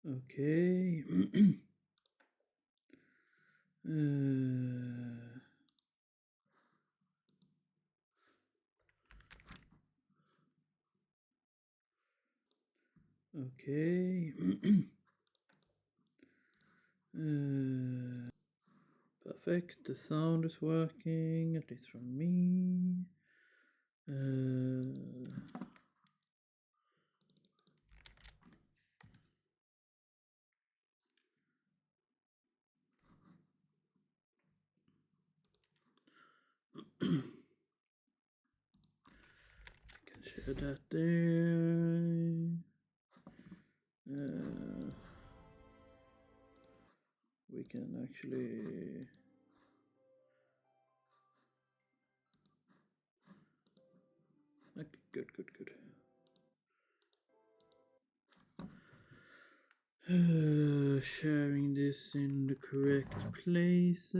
Okay. Okay. Perfect. The sound is working, at least from me. Can share that there. We can actually. Okay, good. Sharing this in the correct places.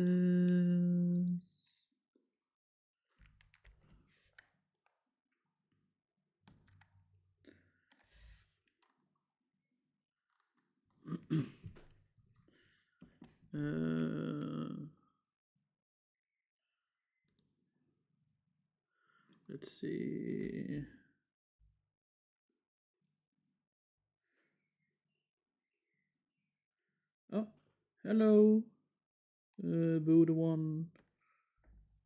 Let's see. Oh, hello, Buddha one.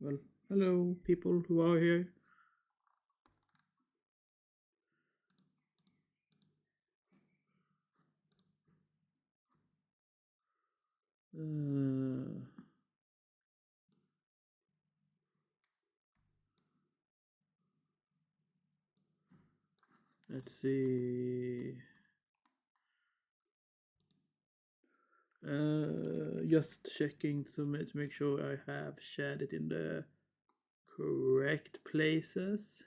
Well, hello, people who are here. Let's see. Just checking to make sure I have shared it in the correct places.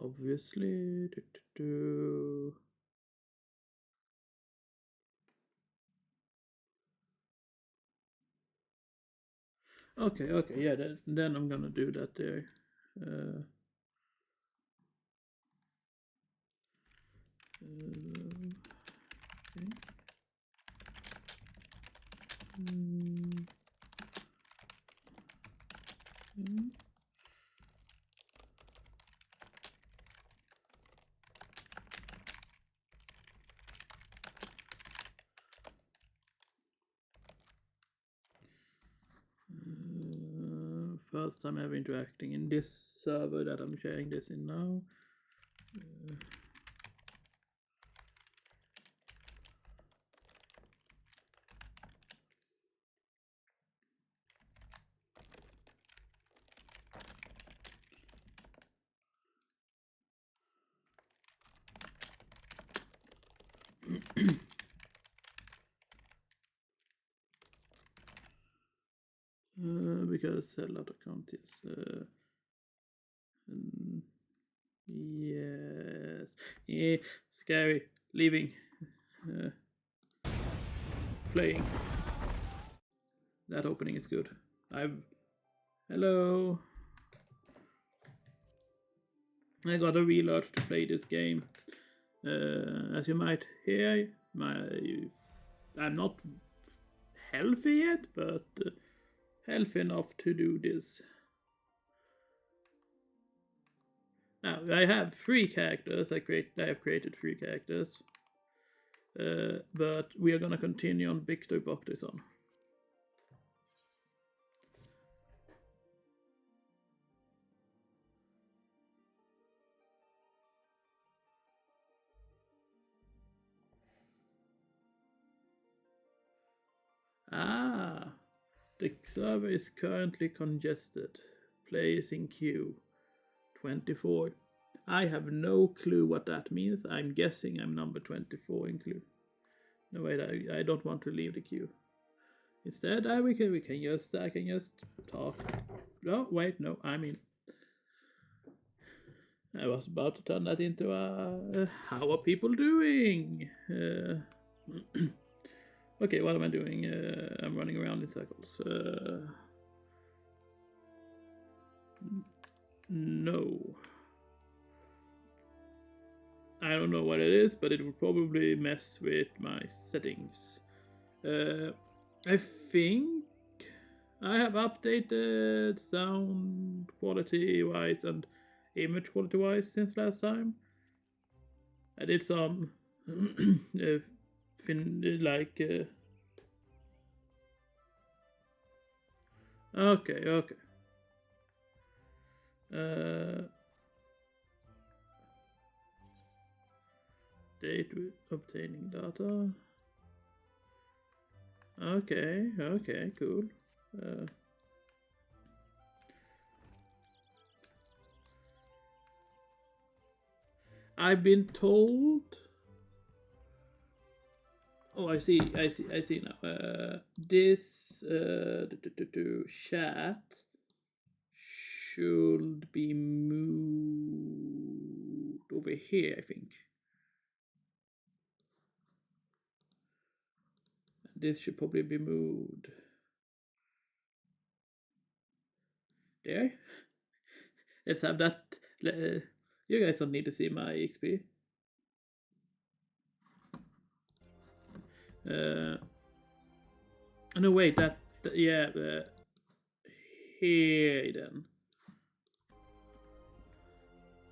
Obviously. Okay, yeah, then I'm gonna do that there. Okay. First time ever interacting in this server that I'm sharing this in now. Because a lot of account is yes, yeah, scary. Leaving, playing. That opening is good. Hello. I got a real urge to play this game. As you might hear, I'm not healthy yet, but healthy enough to do this. Now I have 3 characters. I have created 3 characters, but we are gonna continue on Victor Bokdison. Ah, the server is currently congested. Players in queue. 24. I have no clue what that means. I'm guessing I'm number 24 in queue. No, wait, I don't want to leave the queue. Instead, I can just talk. No, wait, no, I mean, I was about to turn that into a how are people doing? Okay, what am I doing? I'm running around in circles. No. I don't know what it is, but it will probably mess with my settings. I think I have updated sound quality wise and image quality wise since last time. I did some okay. Date with obtaining data. Okay, cool. I've been told. Oh, I see now. This chat should be moved over here, I think. This should probably be moved there. Let's have that. You guys don't need to see my XP. No, wait, yeah, here then.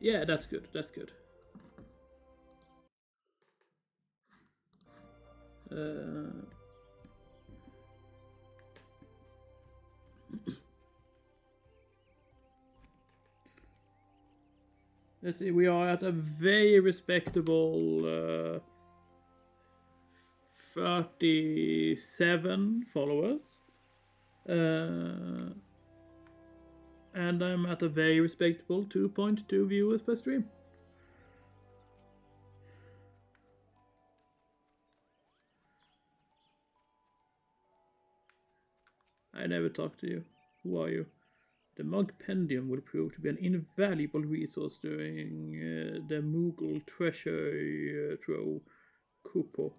Yeah, that's good. Let's see, we are at a very respectable 37 followers. And I'm at a very respectable 2.2 viewers per stream. I never talked to you. Who are you? The Mugpendium will prove to be an invaluable resource during the Moogle treasure trove Kupo.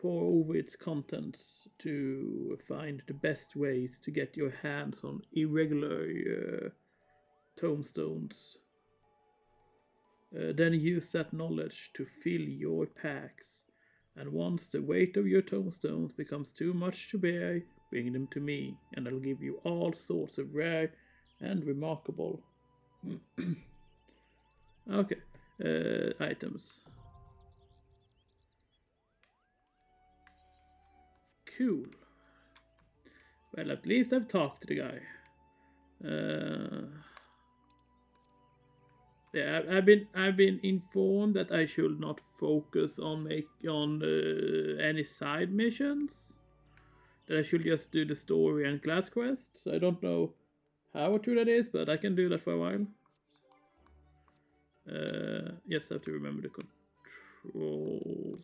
Pour over its contents to find the best ways to get your hands on irregular tomestones. Then use that knowledge to fill your packs. And once the weight of your tomestones becomes too much to bear, bring them to me, and I'll give you all sorts of rare and remarkable items. Cool. Well, at least I've talked to the guy. Yeah, I've been informed that I should not focus on any side missions. That I should just do the story and class quests. I don't know how true that is, but I can do that for a while. Yes, I have to remember the controls.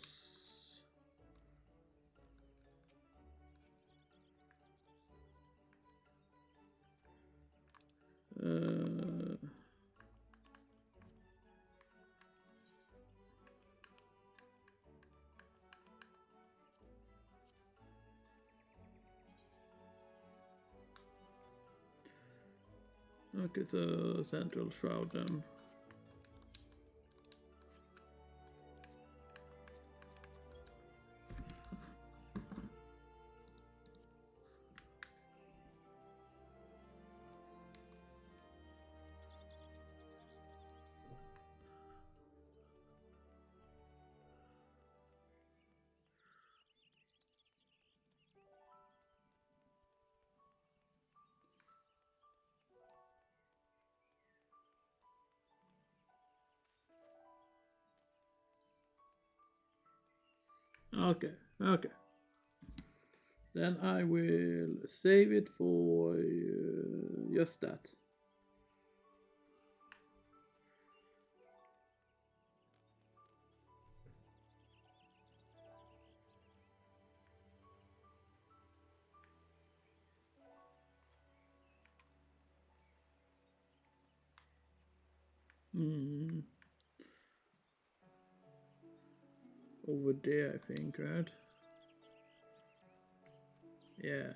Okay, so Central Shroud then. Okay. Then I will save it for just that. Over there, I think, right? Yeah.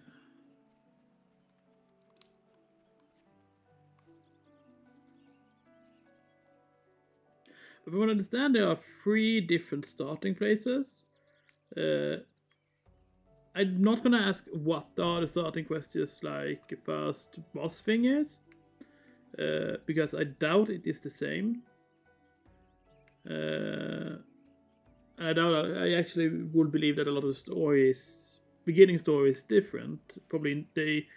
If you want to understand, there are 3 different starting places. I'm not gonna ask what are the starting questions like first boss thing is, because I doubt it is the same. I actually would believe that a lot of stories, beginning story is different. Probably they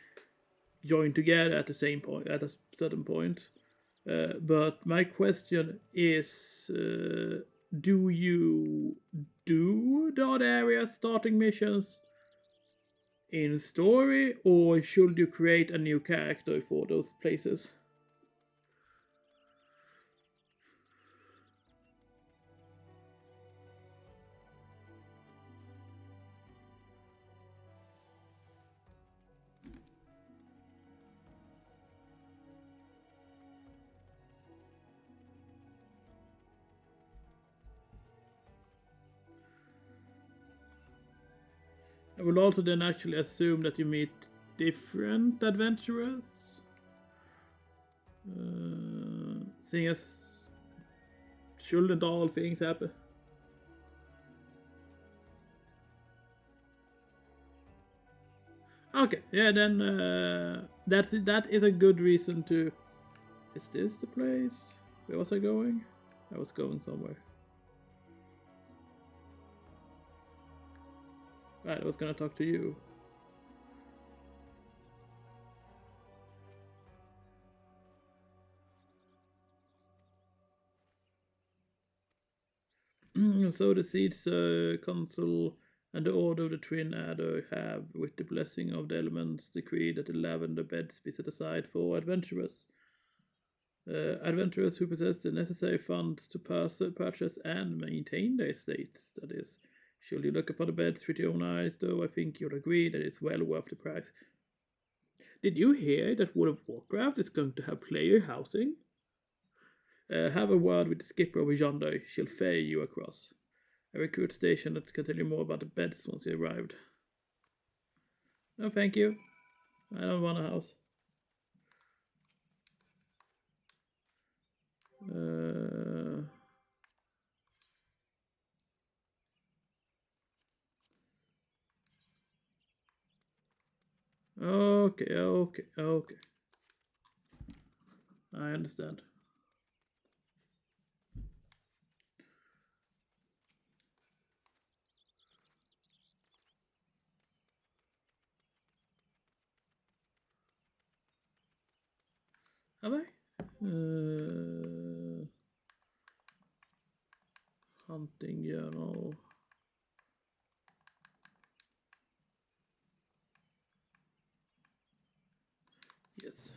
join together at the same point, at a certain point. But my question is, do you do the odd area starting missions in story, or should you create a new character for those places? I will also then actually assume that you meet different adventurers. Seeing as shouldn't all things happen? Okay, yeah, then that is a good reason to. Is this the place? Where was I going? I was going somewhere. Right, I was gonna talk to you. So the Seeds Council and the Order of the Twin Adder have, with the blessing of the elements, decreed that the lavender beds be set aside for adventurers. Adventurers who possess the necessary funds to purchase and maintain their estates, that is. Should you look upon the beds with your own eyes, though, I think you'll agree that it's well worth the price. Did you hear that World of Warcraft is going to have player housing? Have a word with the skipper over yonder. She'll ferry you across. A recruit station that can tell you more about the beds once you arrived. No, thank you. I don't want a house. Okay. I understand. Have I? Hunting journal. Yes.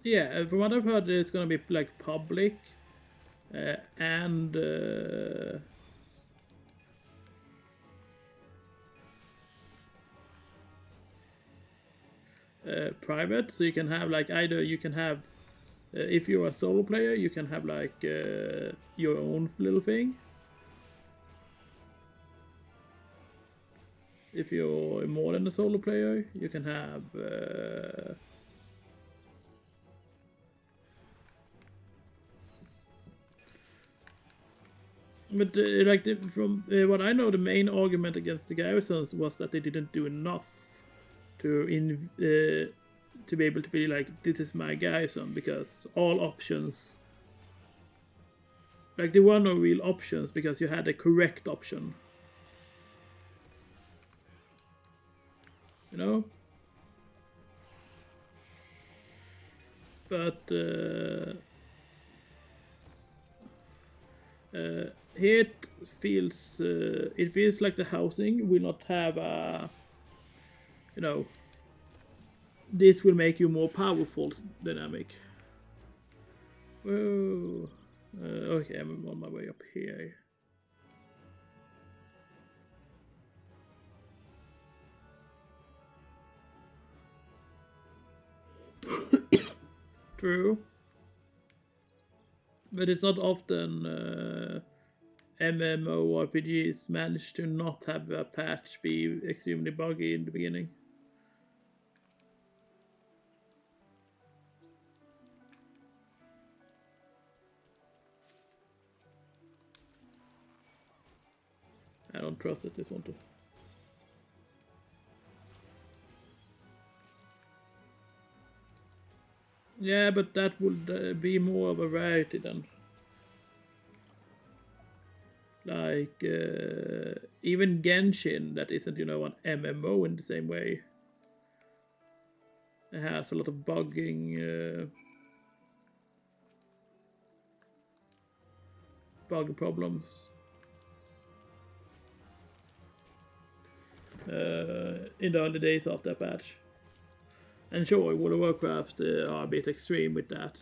Yeah, from what I've heard, it's gonna be like public and private. So you can have like either you can have if you're a solo player, you can have like your own little thing. If you're more than a solo player, you can have but like from what I know, the main argument against the garrisons was that they didn't do enough to be able to be like, this is my garrison, because all options Like there were no real options because you had a correct option. You know? But here it feels like the housing will not have a, you know, this will make you more powerful dynamic. Whoa. Okay, I'm on my way up here. True. But it's not often MMORPGs manage to not have a patch be extremely buggy in the beginning. I don't trust it, this one too. Yeah, but that would be more of a rarity then. Like, even Genshin, that isn't, you know, an MMO in the same way. It has a lot of bugging, bug problems. In the early days of that patch. And sure, World of Warcraft are a bit extreme with that.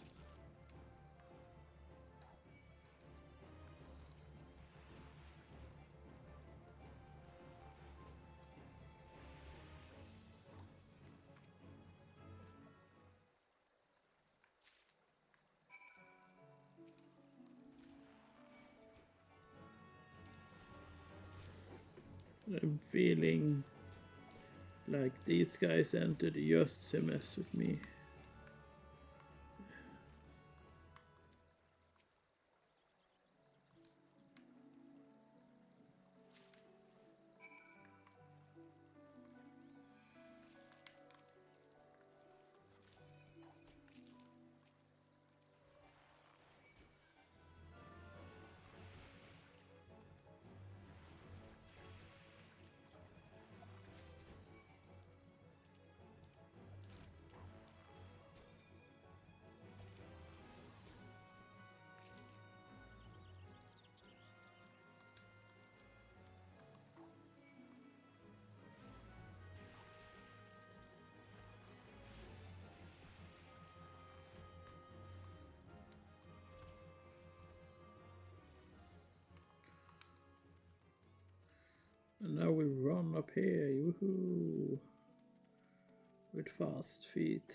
I'm feeling like these guys entered just to mess with me. And now we run up here, woohoo! With fast feet.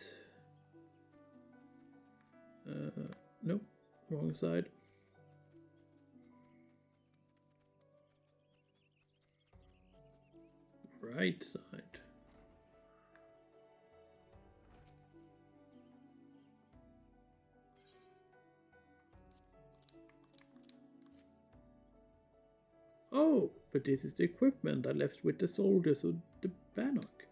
Nope, wrong side. Right side. Oh, but this is the equipment I left with the soldiers of the Bannock.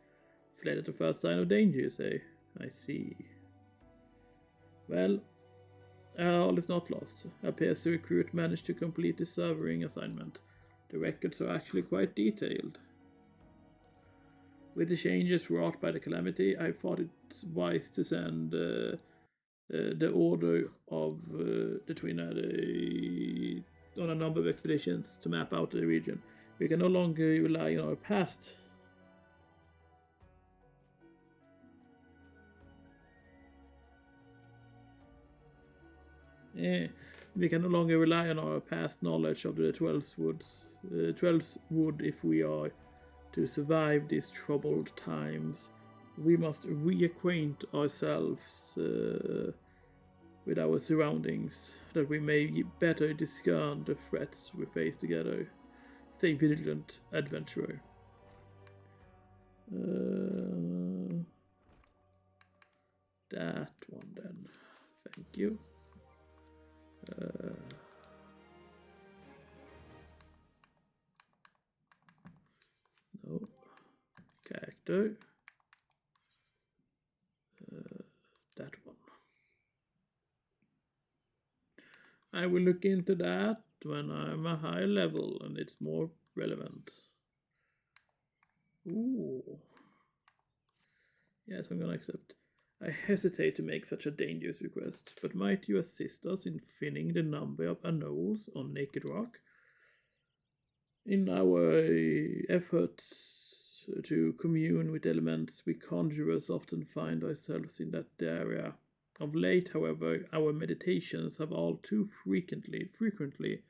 Fled at the first sign of danger, you say? I see. Well, all is not lost. Appears the recruit managed to complete the servering assignment. The records are actually quite detailed. With the changes wrought by the calamity, I thought it wise to send the order of the Twin on a number of expeditions to map out the region. We can no longer rely on our past. We can no longer rely on our past knowledge of the 12th wood if we are to survive these troubled times. We must reacquaint ourselves with our surroundings, that we may better discern the threats we face together. Stay vigilant, adventurer. That one then. Thank you. No. Character. That one. I will look into that when I'm a higher level and it's more relevant. Ooh. Yes, I'm gonna accept. I hesitate to make such a dangerous request, but might you assist us in thinning the number of anoles on Naked Rock? In our efforts to commune with elements, we conjurers often find ourselves in that area. Of late, however, our meditations have all too frequently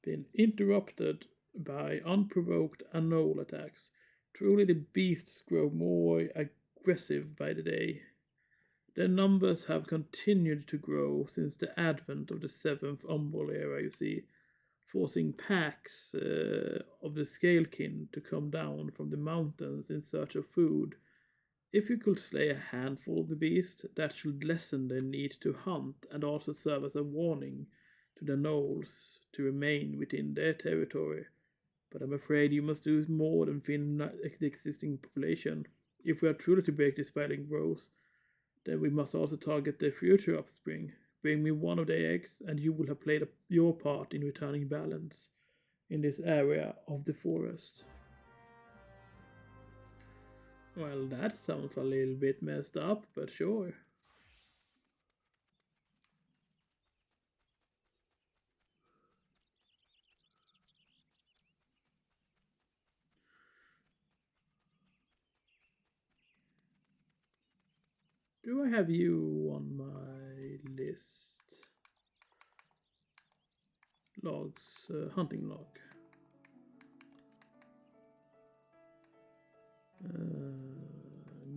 been interrupted by unprovoked anole attacks. Truly, the beasts grow more aggressive by the day. Their numbers have continued to grow since the advent of the seventh Umbral era, you see, forcing packs of the scalekin to come down from the mountains in search of food. If you could slay a handful of the beast, that should lessen their need to hunt and also serve as a warning to the gnolls to remain within their territory. But I'm afraid you must do more than thin the existing population. If we are truly to break the spiraling growth, then we must also target their future offspring. Bring me one of the eggs, and you will have played your part in returning balance in this area of the forest. Well, that sounds a little bit messed up, but sure. Do I have you on my list? Logs, hunting log.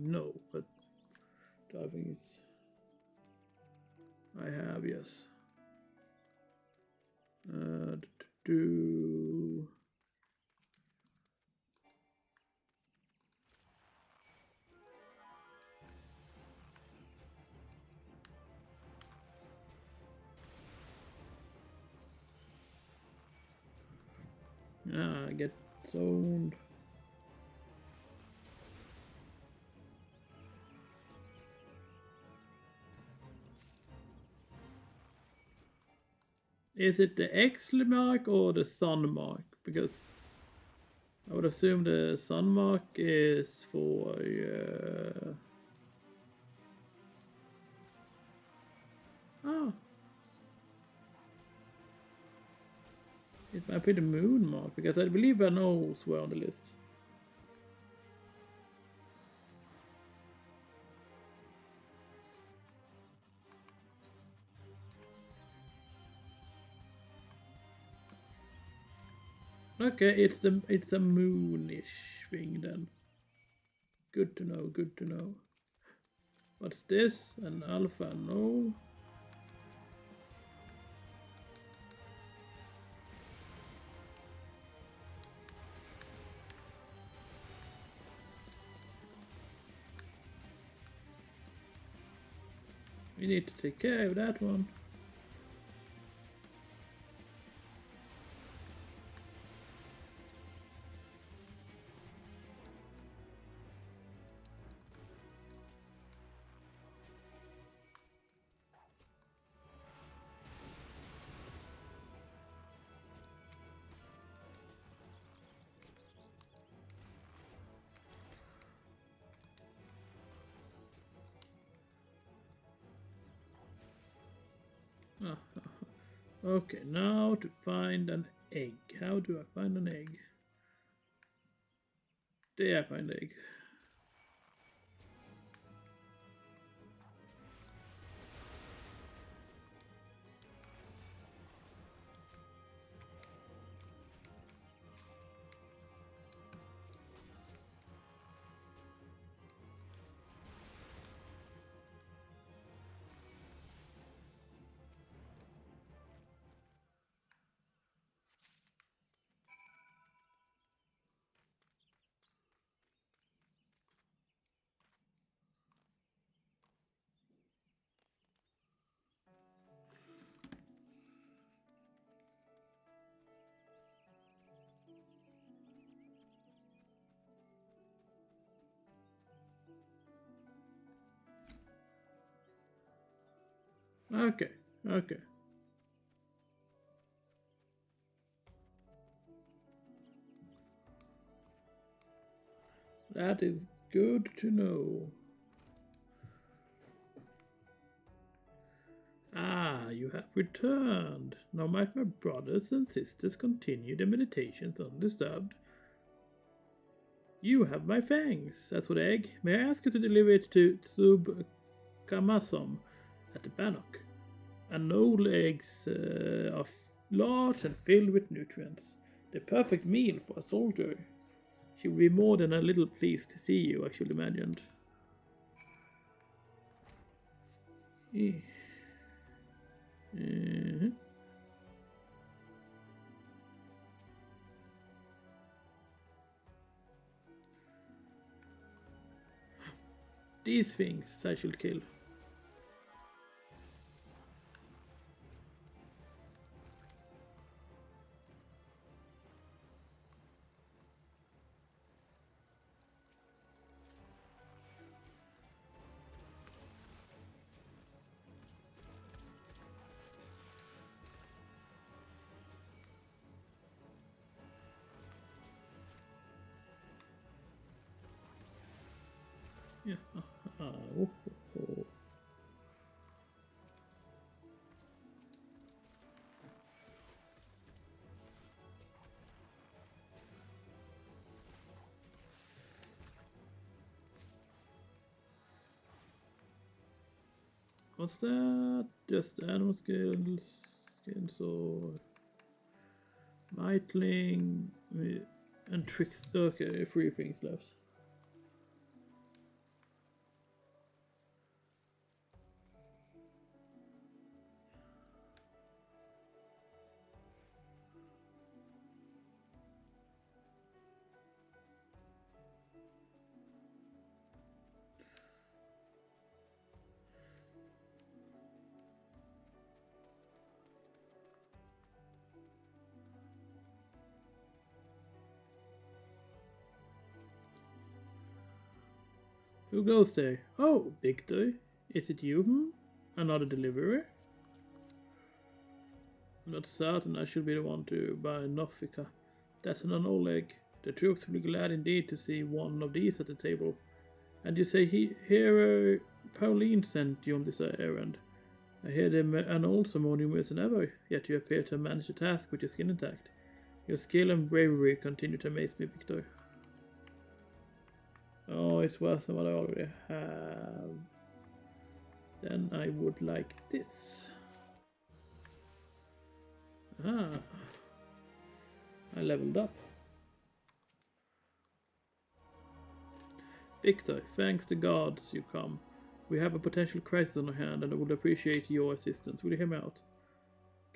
No, but diving is. I have, yes. Do. Get zoned. Is it the X mark or the sun mark? Because I would assume the sun mark is for. Oh. It might be the moon mark, because I believe Anoles were on the list. Okay, it's a moonish thing then. Good to know, good to know. What's this? An alpha? No. We need to take care of that one. Okay, now to find an egg. How do I find an egg? There I find the egg. Okay, okay. That is good to know. Ah, you have returned. Now might my brothers and sisters continue their meditations undisturbed. You have my thanks. That's what egg. May I ask you to deliver it to Tsub Kamasom at the Bannock? And old eggs are large and filled with nutrients. The perfect meal for a soldier. She will be more than a little pleased to see you, I should imagine. These things I should kill. Yeah. What's that? Just animal skills, or Mightling, and tricks. Okay, 3 things left. Who goes there? Oh, Victor. Is it you? Another deliverer? I'm not certain I should be the one to buy Nofika. That's an Oleg. The troops will be glad indeed to see one of these at the table. And you say Hero Pauline sent you on this errand. I hear them and also more numerous than ever, yet you appear to have managed the task with your skin intact. Your skill and bravery continue to amaze me, Victor. Oh, it's worse than what I already have. Then I would like this. Ah, I leveled up. Victor, thanks to gods you come. We have a potential crisis on our hand and I would appreciate your assistance. Will you hear me out?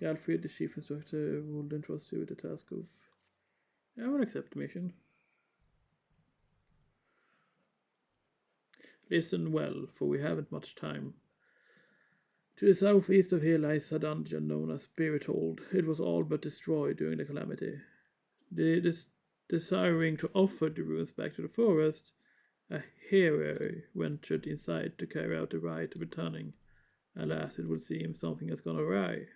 Galfrid, the chief instructor, will entrust you with the task of... I will accept the mission. Listen well, for we haven't much time. To the southeast of here lies a dungeon known as Spirit Hold. It was all but destroyed during the calamity. Desiring to offer the ruins back to the forest, a hero ventured inside to carry out the rite of returning. Alas, it would seem something has gone awry.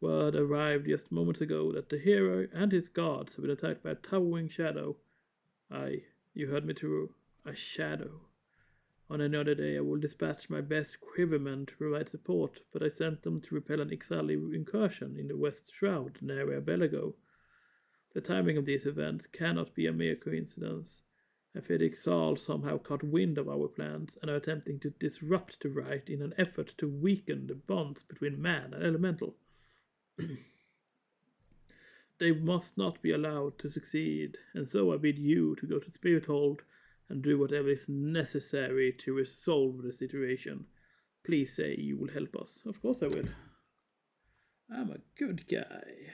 Word arrived just moments ago that the hero and his guards have been attacked by a towering shadow. Aye, you heard me true. A shadow. On another day I will dispatch my best quivermen to provide support, but I sent them to repel an Ixali incursion in the West Shroud near Belago. The timing of these events cannot be a mere coincidence. I fear the Ixal somehow caught wind of our plans and are attempting to disrupt the rite in an effort to weaken the bonds between man and elemental. They must not be allowed to succeed, and so I bid you to go to Spirit Hold and do whatever is necessary to resolve the situation. Please say you will help us. Of course I will. I'm a good guy.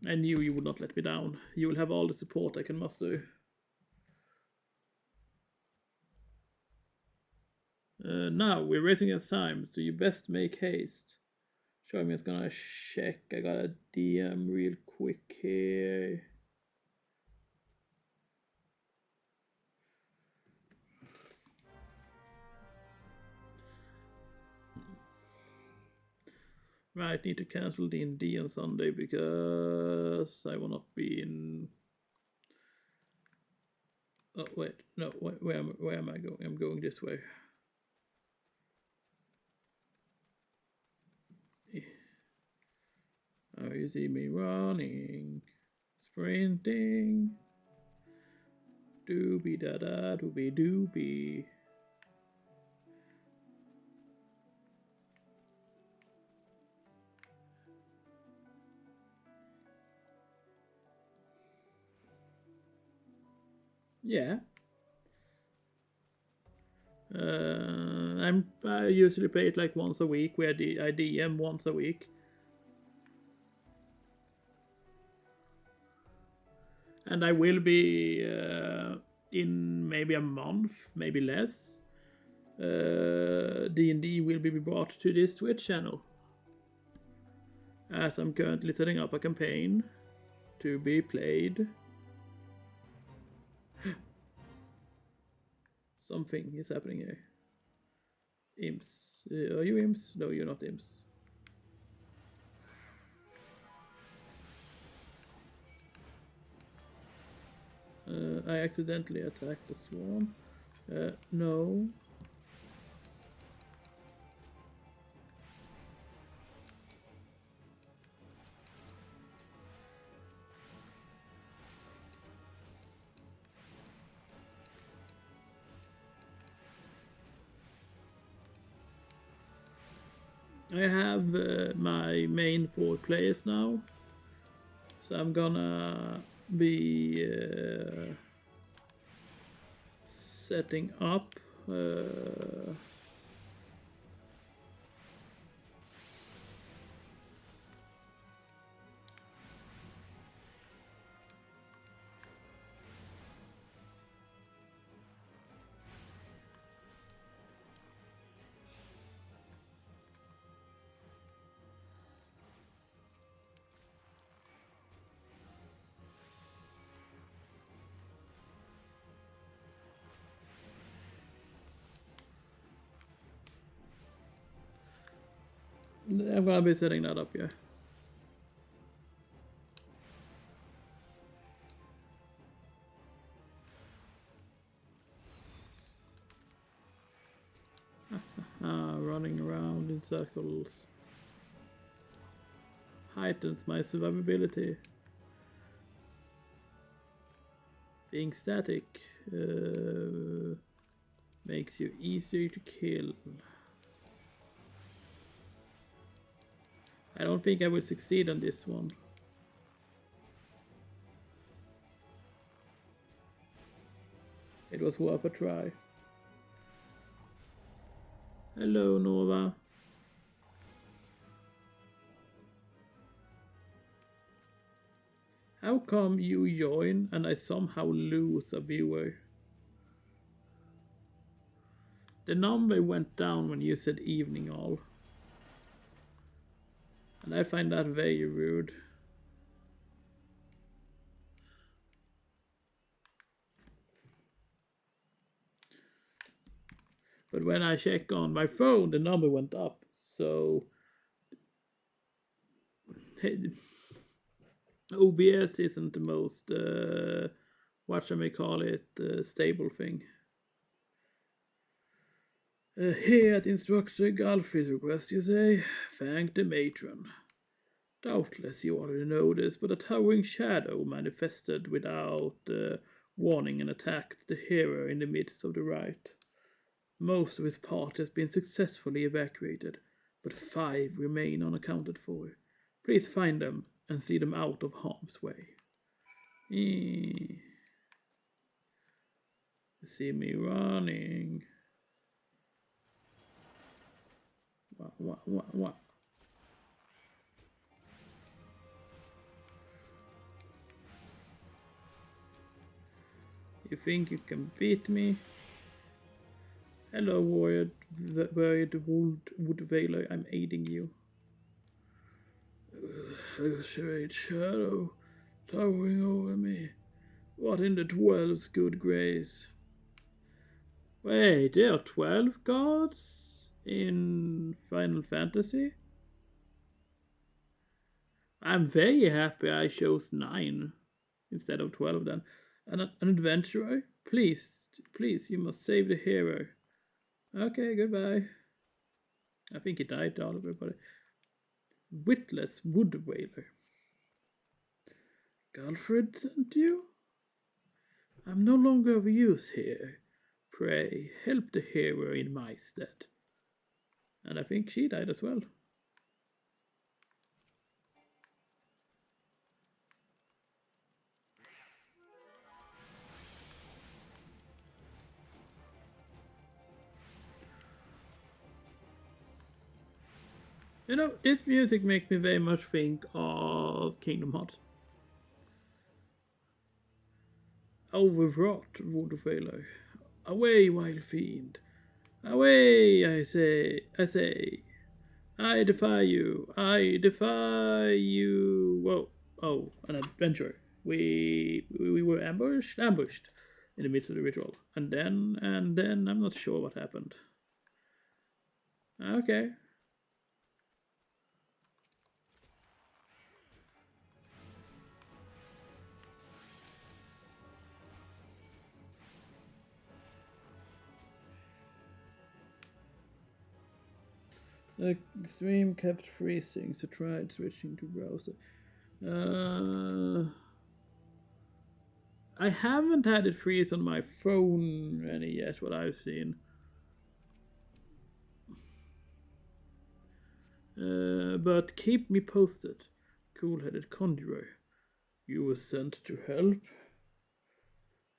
I knew you would not let me down. You will have all the support I can muster. Now, we're racing against time, so you best make haste. Sure, I'm just gonna check. I got a DM real quick here. Right, need to cancel D&D on Sunday because I will not be in. Oh wait, no. Where am I going? I'm going this way. Oh, you see me running, sprinting, doobie da da, doobie doobie. Yeah. I usually play it like once a week. Where I DM once a week. And I will be in maybe a month, maybe less. D&D will be brought to this Twitch channel, as I'm currently setting up a campaign to be played. Something is happening here. Imps. Are you imps? No, you're not imps. I accidentally attacked the swarm. No. I have my main 4 players now, so I'm gonna be setting up I'm gonna be setting that up, yeah. Running around in circles heightens my survivability. Being static makes you easier to kill. I don't think I will succeed on this one. It was worth a try. Hello, Nova. How come you join and I somehow lose a viewer? The number went down when you said evening all. And I find that very rude. But when I check on my phone, the number went up. So OBS isn't the most, what shall we call it, stable thing. Here at Instructor Gulf's request, you say, thank the matron. Doubtless you already know this, but a towering shadow manifested without warning and attacked the hero in the midst of the riot. Most of his party has been successfully evacuated, but 5 remain unaccounted for. Please find them and see them out of harm's way. You see me running. What? You think you can beat me? Hello, warrior, the wood veiler, I'm aiding you. A great shadow towering over me. What in the 12's good grace? Wait, there are 12 gods in Final Fantasy? I'm very happy I chose 9 instead of 12 then. An adventurer? Please, please, you must save the hero. Okay, goodbye. I think he died to all of everybody. Witless wood whaler. Galfred sent you? I'm no longer of use here. Pray, help the hero in my stead. And I think she died as well. You know, this music makes me very much think of Kingdom Hearts. Overwrought wood whaler. Away, wild fiend. Away, I say. I defy you. I defy you. Whoa. Oh, an adventure. We were ambushed in the midst of the ritual. And then I'm not sure what happened. Okay. The stream kept freezing, so tried switching to browser. I haven't had it freeze on my phone any yet, what I've seen. But keep me posted. Cool-headed conjurer. You were sent to help?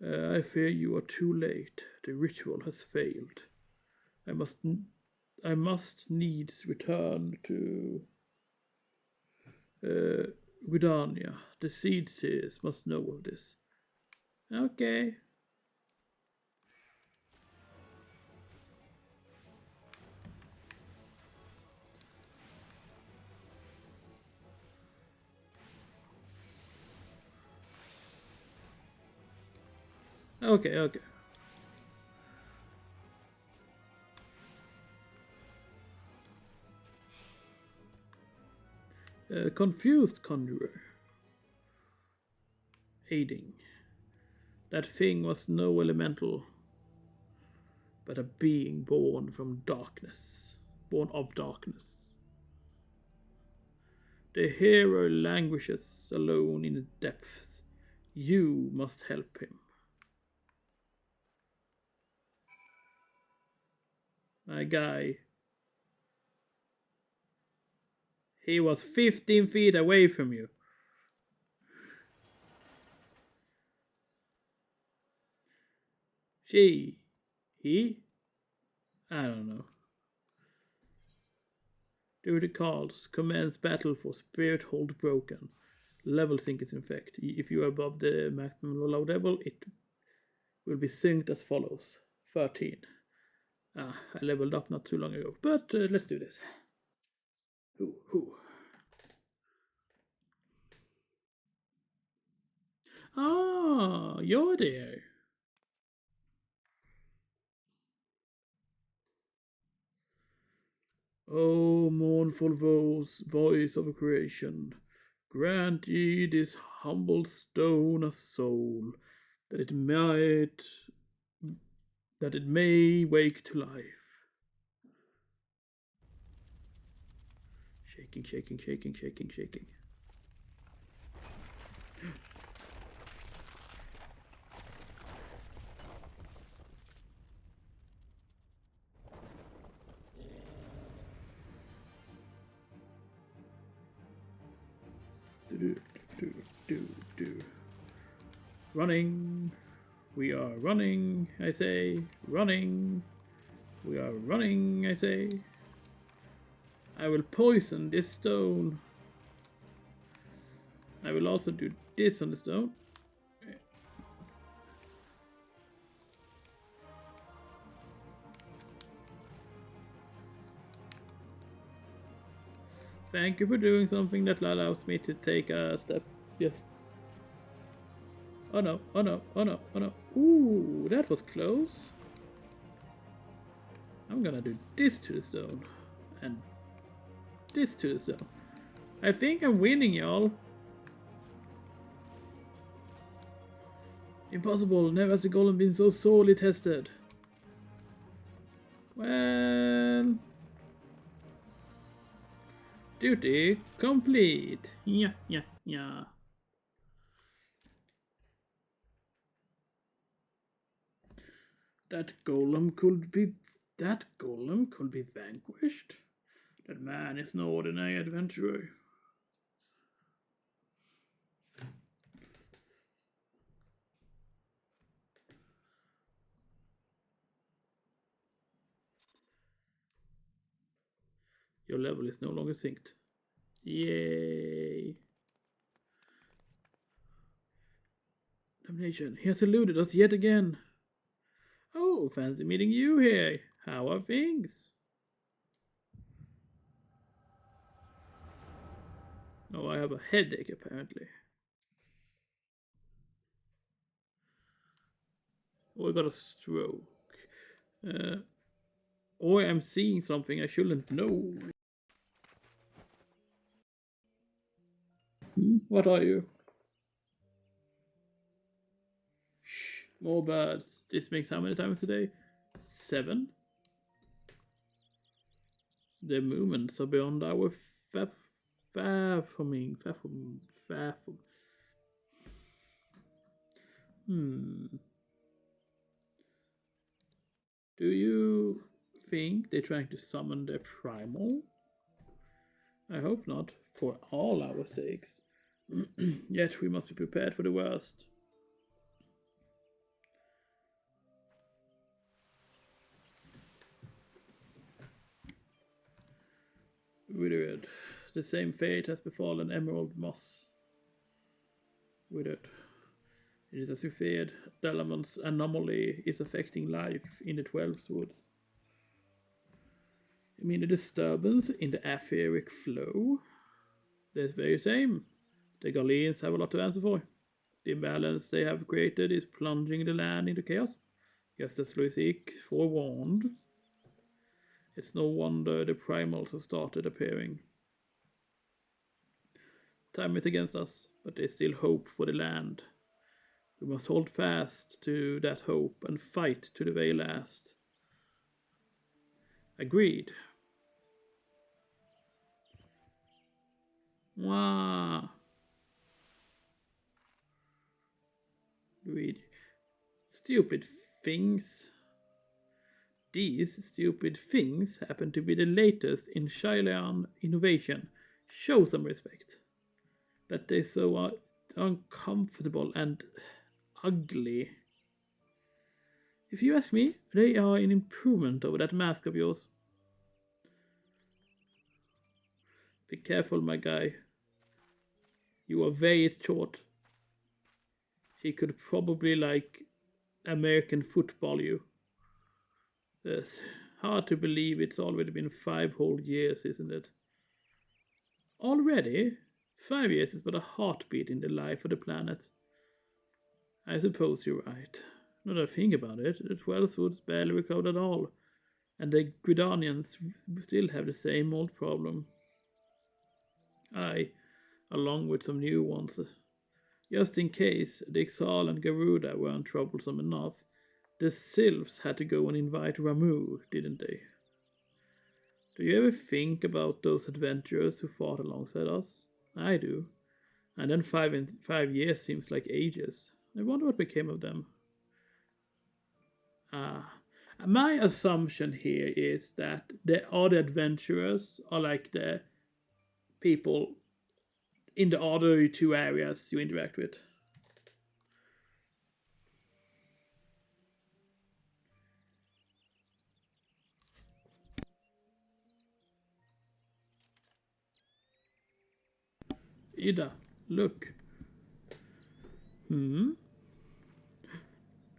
I fear you are too late. The ritual has failed. I must needs return to Gridania. The seed seers must know of this. Okay. Okay. Confused conjurer. Aiding. That thing was no elemental, but a being born of darkness. The hero languishes alone in the depths. You must help him. My guy. He was 15 feet away from you. He? I don't know. Duty calls. Commence battle for Spirit Hold Broken. Level sync is in effect. If you are above the maximum low level, it will be synced as follows. 13. I leveled up not too long ago, but let's do this. Who? Ah, you're there. O mournful voice of creation, grant ye this humble stone a soul, that it may wake to life. Shaking. Do. Running. We are running, I say. Running. We are running, I say. I will poison this stone. I will also do this on the stone. Thank you for doing something that allows me to take a step. Yes. Oh no. Ooh, that was close. I'm gonna do this to the stone. And this to the stone. I think I'm winning, y'all. Impossible. Never has the golem been so sorely tested. Well... Duty complete. Yeah. That golem could be vanquished. That man is no ordinary adventurer. Your level is no longer synced. Yay. Domination. He has eluded us yet again. Oh, fancy meeting you here. How are things? Oh, I have a headache apparently. Oh, I got a stroke. Or I'm seeing something I shouldn't know. What are you? Shh, more birds. This makes how many times a day? 7? The movements are beyond our fathoming. Do you think they're trying to summon their primal? I hope not, for all our sakes. Yet we must be prepared for the worst. Withered. The same fate has befallen Emerald Moss. Withered. It is as we feared. Delamon's anomaly is affecting life in the 12 Woods. You mean the disturbance in the etheric flow? The very same. The Galileans have a lot to answer for. The imbalance they have created is plunging the land into chaos, just as Luisic forewarned. It's no wonder the primals have started appearing. Time is against us, but there's still hope for the land. We must hold fast to that hope and fight to the very last. Agreed. Mwah. Agreed. Stupid things. These stupid things happen to be the latest in Chilean innovation. Show some respect. But they're so uncomfortable and ugly. If you ask me, they are an improvement over that mask of yours. Be careful, my guy. You are very short. He could probably American football you. It's hard to believe it's already been 5 whole years, isn't it? Already? 5 years is but a heartbeat in the life of the planet. I suppose you're right. Now that I think about it, the 12 Woods barely recovered at all, and the Gridanians still have the same old problem. Aye, along with some new ones. Just in case the Exal and Garuda weren't troublesome enough, the Sylphs had to go and invite Ramu, didn't they? Do you ever think about those adventurers who fought alongside us? I do. And then 5 years seems like ages. I wonder what became of them. My assumption here is that the other adventurers are like the people in the other 2 areas you interact with. Ida, look.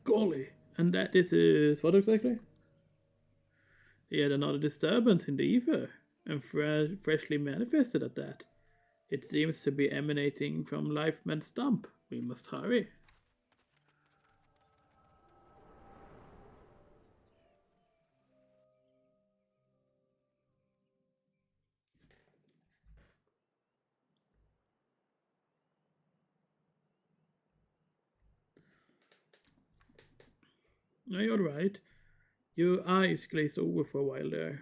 Golly, and that is what exactly? Yet another disturbance in the ether, and freshly manifested at that. It seems to be emanating from Lifeman Stump. We must hurry. No, you're right. Your eyes glazed over for a while there.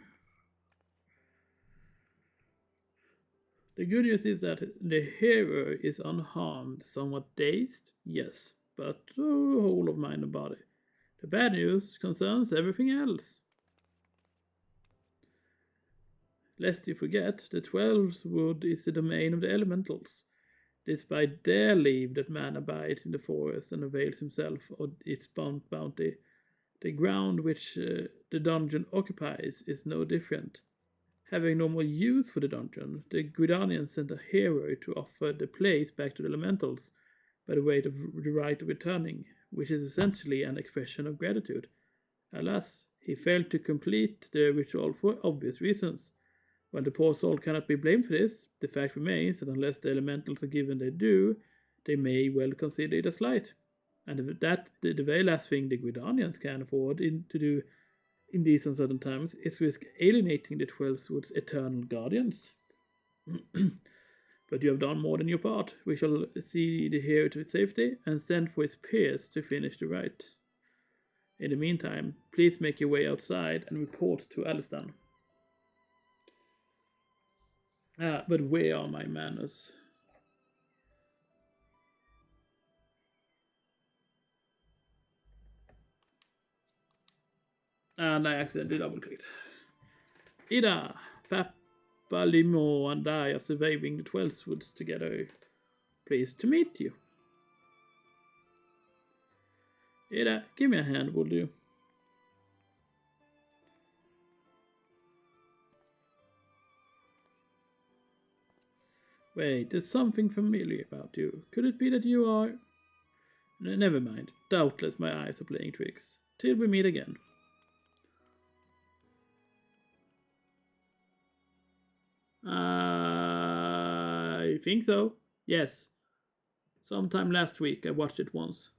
The good news is that the hero is unharmed, somewhat dazed, yes, but whole of mind and body. The bad news concerns everything else. Lest you forget, the 12's wood is the domain of the elementals. It is by their leave that man abides in the forest and avails himself of its bounty. The ground which the dungeon occupies is no different. Having no more use for the dungeon, the Guidanians sent a hero to offer the place back to the elementals by the way of the right of returning, which is essentially an expression of gratitude. Alas, he failed to complete the ritual for obvious reasons. While the poor soul cannot be blamed for this, the fact remains that unless the elementals are given their due, they may well consider it a slight. And that the very last thing the Guidanians can afford to do in these uncertain times is risk alienating the 12's eternal guardians. But you have done more than your part. We shall see the hero to safety and send for his peers to finish the rite. In the meantime, please make your way outside and report to Alistan. But where are my manners? And I accidentally double-clicked. Ida, Papa Limo and I are surveying the 12's together. Pleased to meet you. Ida, give me a hand, will you? Wait, there's something familiar about you. Could it be that you are... Never mind. Doubtless my eyes are playing tricks. Till we meet again. I think so. Yes. Sometime last week I watched it once.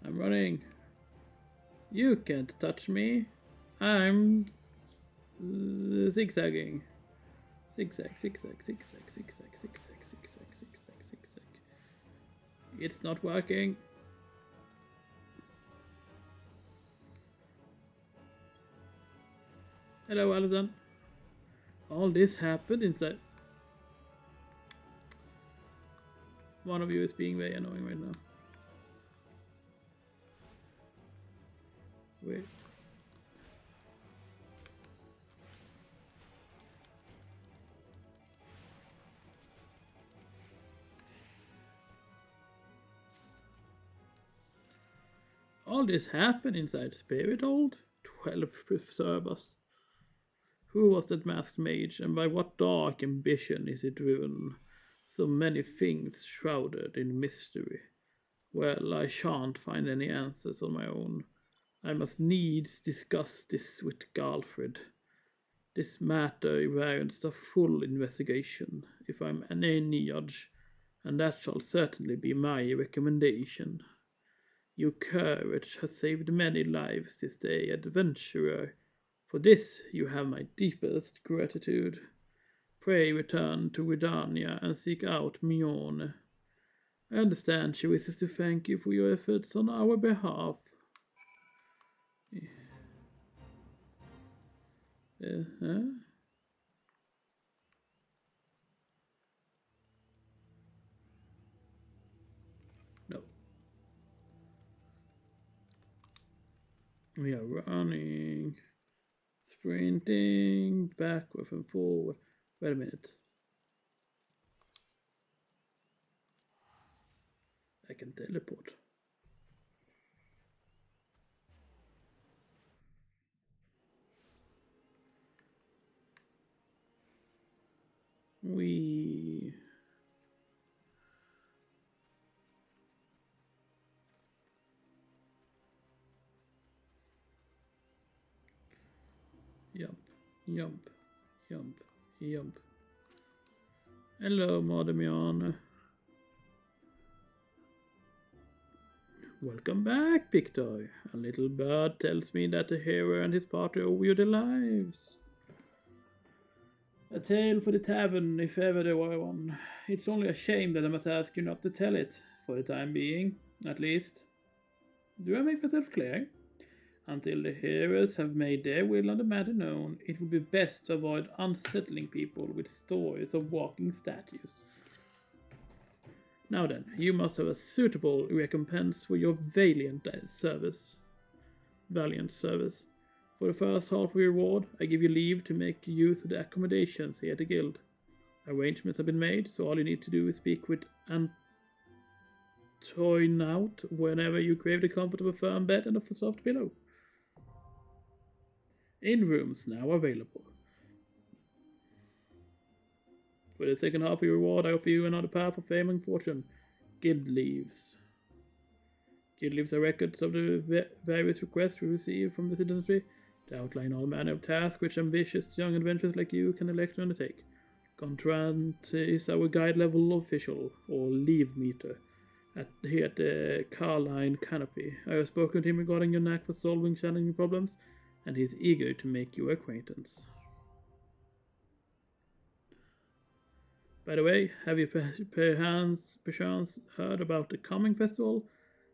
I'm running. You can't touch me. I'm zigzagging. Zigzag, zigzag, zigzag, zigzag, zigzag, zigzag, zigzag, zigzag. It's not working. Hello, Alison. All this happened inside. One of you is being very annoying right now. Wait. All this happened inside Spirit Hold? 12 preservers. Who was that masked mage, and by what dark ambition is it driven? So many things shrouded in mystery. Well, I shan't find any answers on my own. I must needs discuss this with Galfred. This matter warrants a full investigation, if I'm any judge, and that shall certainly be my recommendation. Your courage has saved many lives this day, adventurer. For this you have my deepest gratitude. Pray return to Widania and seek out Mione. I understand she wishes to thank you for your efforts on our behalf. Uh-huh. No. We are running, sprinting, backward and forward. Wait a minute. I can teleport. We... Jump, jump, jump, jump. Hello, Madamian. Welcome back, big toy. A little bird tells me that the hero and his party owe you their lives. A tale for the tavern, if ever there were one. It's only a shame that I must ask you not to tell it, for the time being, at least. Do I make myself clear? Until the heroes have made their will on the matter known, it would be best to avoid unsettling people with stories of walking statues. Now then, you must have a suitable recompense for your valiant service. For the first half of your reward, I give you leave to make use of the accommodations here at the guild. Arrangements have been made, so all you need to do is speak with Antoinaut whenever you crave the comfort of a firm bed and a soft pillow. In rooms now available. For the second half of your reward, I offer you another path of fame and fortune. Guild leaves. Guild leaves are records of the various requests we receive from the citizenry. They outline all manner of tasks which ambitious young adventurers like you can elect to undertake. Contrant is our guide level official, or leave meter, here at the Carline Canopy. I have spoken to him regarding your knack for solving challenging problems, and he is eager to make your acquaintance. By the way, have you perchance heard about the coming festival?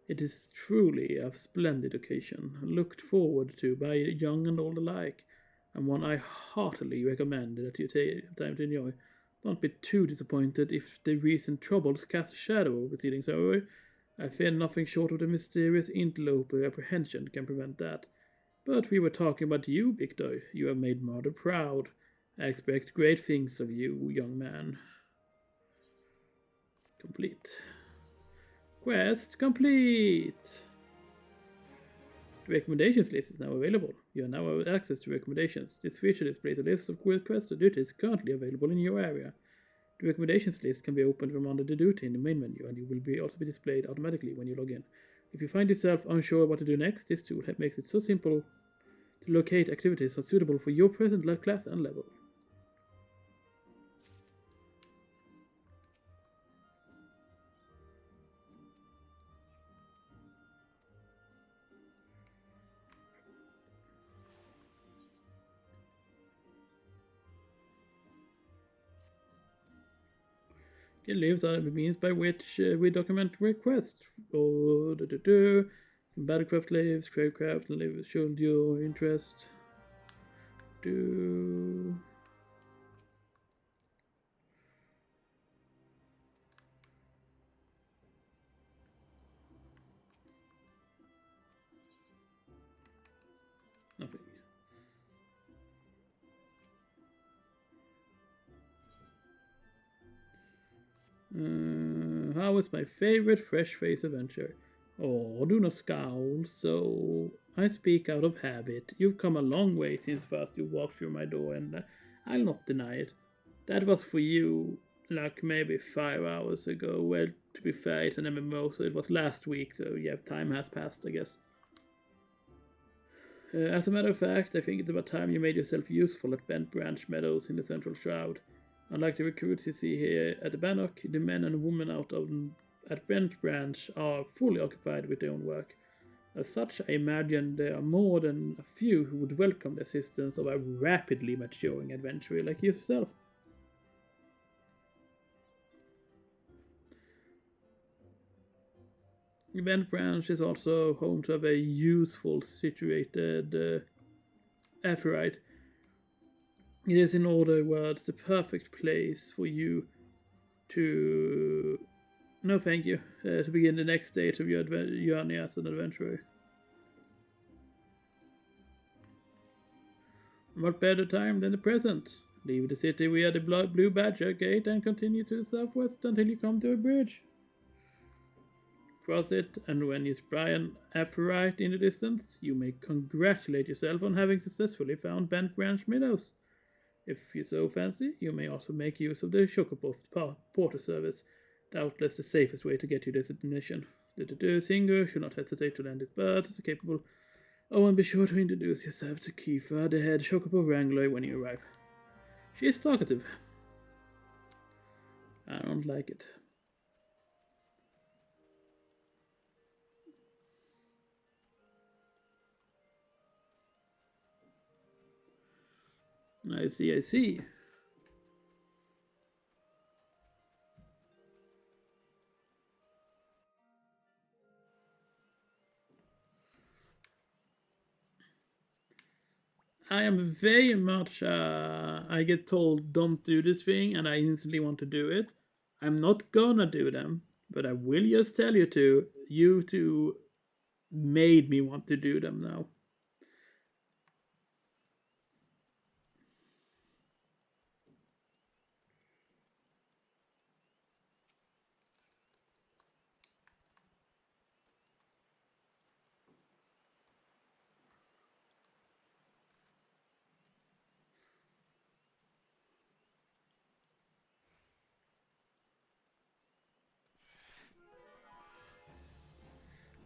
It is truly a splendid occasion, looked forward to by young and old alike, and one I heartily recommend that you take time to enjoy. Don't be too disappointed if the recent troubles cast a shadow over proceedings, however. I fear nothing short of the mysterious interloper apprehension can prevent that. But we were talking about you, Victor. You have made mother proud. I expect great things of you, young man. Complete. Quest complete! The recommendations list is now available. You now have access to recommendations. This feature displays a list of quests or duties currently available in your area. The recommendations list can be opened from under the duty in the main menu, and it will also be displayed automatically when you log in. If you find yourself unsure what to do next, this tool makes it so simple to locate activities that are suitable for your present class and level. Guild leaves are the means by which we document requests. From Battlecraft lives, Cravecraft lives, showed your interest. Nothing. How is my favorite fresh face adventure? Oh, do not scowl, so I speak out of habit. You've come a long way since first you walked through my door, and I'll not deny it. That was for you, like maybe 5 hours ago. Well, to be fair, it's an MMO, so it was last week, so yeah, time has passed, I guess. As a matter of fact, I think it's about time you made yourself useful at Bent Branch Meadows in the Central Shroud. Unlike the recruits you see here at the Bannock, the men and women at Bent Branch are fully occupied with their own work. As such, I imagine there are more than a few who would welcome the assistance of a rapidly maturing adventurer like yourself. Bent Branch is also home to a very useful situated Aphorite. It is, in other words, the perfect place for you to... No, thank you. To begin the next stage of your journey as an adventurer. What better time than the present? Leave the city via the Blue Badger Gate and continue to the southwest until you come to a bridge. Cross it, and when you spy an Aphorite in the distance, you may congratulate yourself on having successfully found Bent Branch Meadows. If you so fancy, you may also make use of the Chocobo Porter service, doubtless the safest way to get to your destination. The singer should not hesitate to lend it bird as capable. Oh, and be sure to introduce yourself to Kiefer, the head Chocobo Wrangler, when you arrive. She is talkative. I don't like it. I see, I see. I am very much, I get told don't do this thing and I instantly want to do it. I'm not gonna do them, but I will just tell you to. You two made me want to do them now.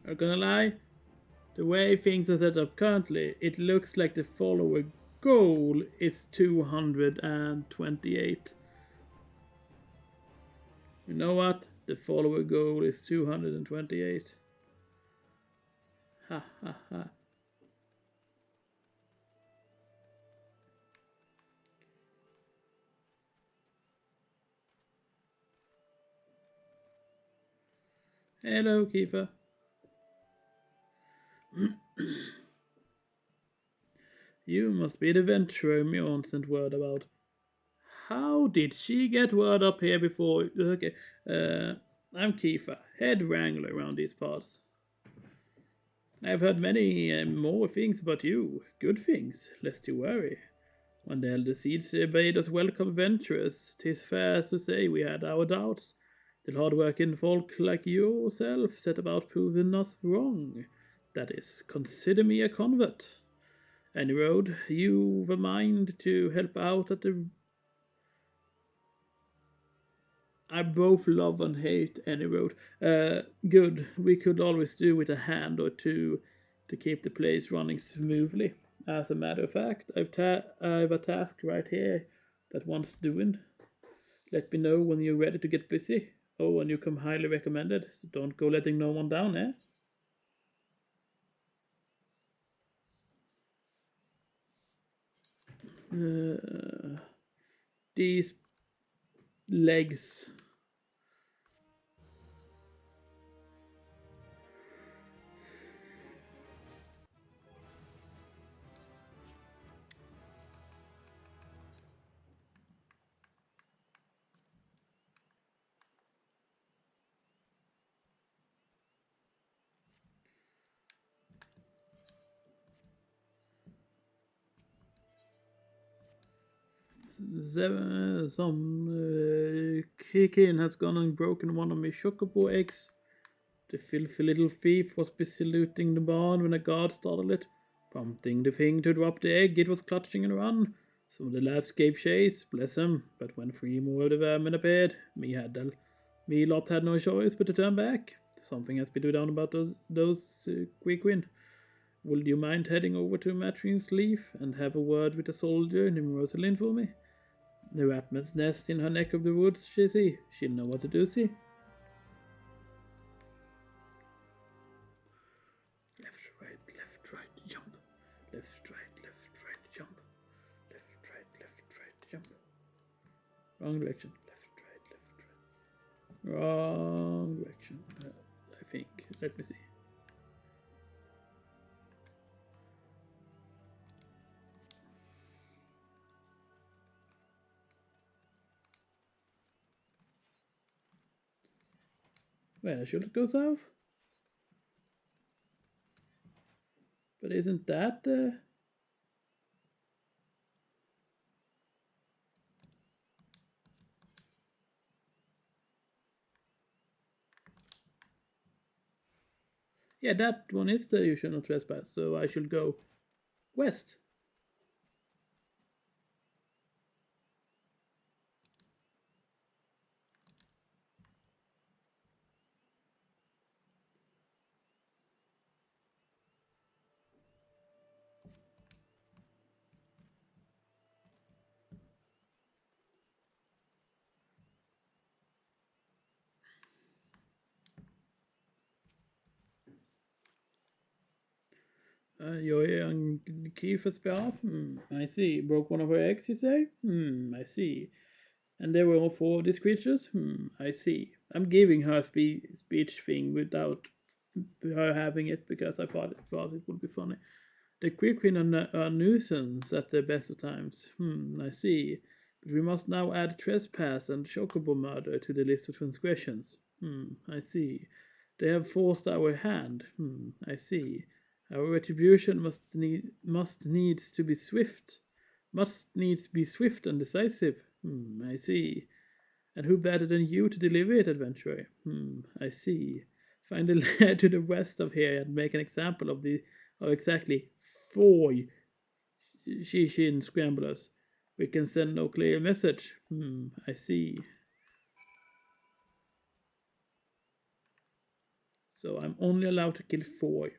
Not gonna lie, the way things are set up currently, it looks like the follower goal is 228. You know what? The follower goal is 228. Ha ha ha. Hello, Keeper. You must be the venturer Mjorn sent word about. How did she get word up here before? Okay, I'm Kiefer, head wrangler around these parts. I've heard many more things about you. Good things, lest you worry. When the Elder Seeds bade us welcome adventurers, 'tis fair to say we had our doubts. Till hard-working folk like yourself set about proving us wrong. That is, consider me a convert. Any road you've a mind to help out at the... I both love and hate any road. Good, we could always do with a hand or two to keep the place running smoothly. As a matter of fact, I've a task right here that wants doing. Let me know when you're ready to get busy. Oh, and you come highly recommended, so don't go letting no one down, eh? These legs. Some Kikin has gone and broken one of my chocobo eggs. The filthy little thief was busy looting the barn when a guard startled it. Prompting the thing to drop the egg, it was clutching and run. Some of the lads gave chase, bless 'em, but when 3 more of the vermin appeared, me lot had no choice but to turn back. Something has been done about those quick win. Would you mind heading over to Matrin's Leaf and have a word with the soldier named Rosalind for me? The ratman's nest in her neck of the woods, see. She'll know what to do, see. Left, right, jump. Left, right, jump. Left, right, jump. Wrong direction. Left, right. Wrong direction. I think. Let me see. Where should it go south? But isn't that Yeah, that one is the you shall not trespass, so I should go west. You're here on Kiefer's behalf? I see. Broke one of her eggs, you say? I see. And they were all for these creatures? I see. I'm giving her speech thing without her having it because I thought it would be funny. The Queer Queen are a nuisance at the best of times. I see. But we must now add trespass and chocobo murder to the list of transgressions. I see. They have forced our hand. I see. Our retribution must needs to be swift. Must needs be swift and decisive. I see. And who better than you to deliver it, adventurer? I see. Find a lair to the west of here and make an example of exactly 4 Shishin scramblers. We can send no clear message. I see. So I'm only allowed to kill 4.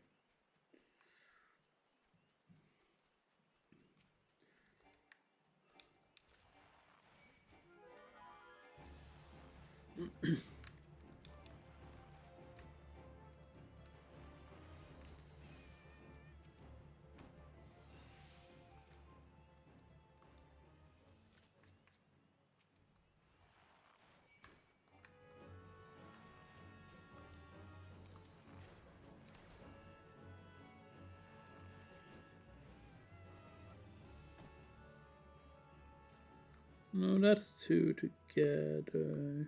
No, that's 2 together.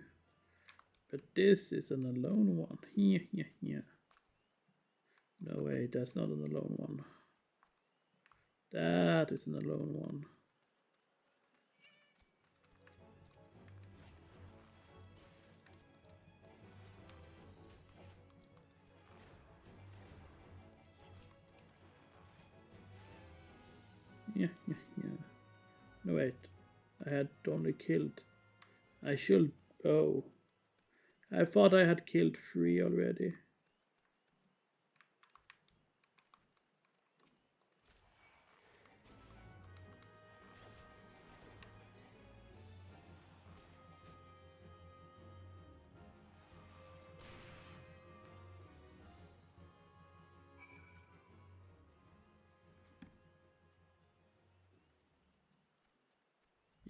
But this is an alone one. Yeah. No, wait, that's not an alone one. That is an alone one. Yeah. No, wait. I had only killed. I should. Oh. I thought I had killed 3 already.